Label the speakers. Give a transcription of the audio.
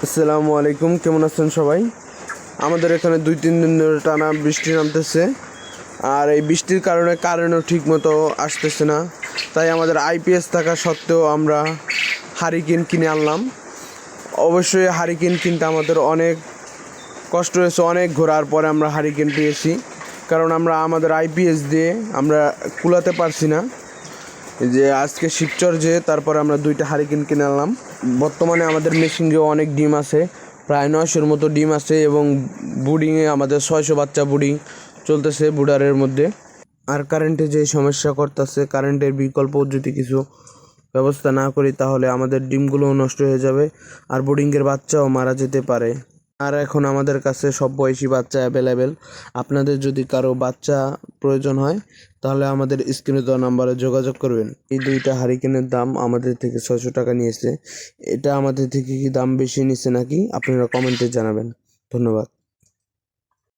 Speaker 1: আসসালামু আলাইকুম, কেমন আছেন সবাই? আমাদের এখানে 2-3 দিন ধরে টানা বৃষ্টি নামতেছে। আর এই বৃষ্টির কারণে কারেন্টও ঠিক মতো আসতেছে না। তাই আমাদের আইপিএস থাকা সত্ত্বেও আমরা হারিকেন কিনে আনলাম। অবশ্যই হারিকেন কিনতে আমাদের অনেক কষ্ট হয়েছে, অনেক ঘোরার পরে আমরা হারিকেন পেয়েছি। কারণ আমরা আমাদের আইপিএস দিয়ে আমরা কুলাতে পারছি না। যে আজকে শিবচর যে তারপরে আমরা 2টা হারিকেন কিনে আনলাম। বর্তমানে আমাদের মেশিনেও অনেক ডিম আছে, প্রায় 900-র মতো ডিম আছে এবং বুডিংয়ে আমাদের 600 বাচ্চা বুডিং চলতেছে বুডারের মধ্যে। আর কারেন্টে যে সমস্যা করতেছে, কারেন্টের বিকল্প যদি কিছু ব্যবস্থা না করি তাহলে আমাদের ডিমগুলোও নষ্ট হয়ে যাবে আর বুডিংয়ের বাচ্চাও মারা যেতে পারে। আর এখন আমাদের কাছে সব বয়সী বাচ্চা অ্যাভেলেবেল। আপনাদের যদি কারো বাচ্চা প্রয়োজন হয় তাহলে আমাদের স্ক্রিনে দেওয়া নাম্বারে যোগাযোগ করবেন। এই 2টা হারিকেনের দাম আমাদের থেকে 600 টাকা নিয়েছে। এটা আমাদের থেকে কি দাম বেশি নিচ্ছে নাকি আপনারা কমেন্টে জানাবেন। ধন্যবাদ।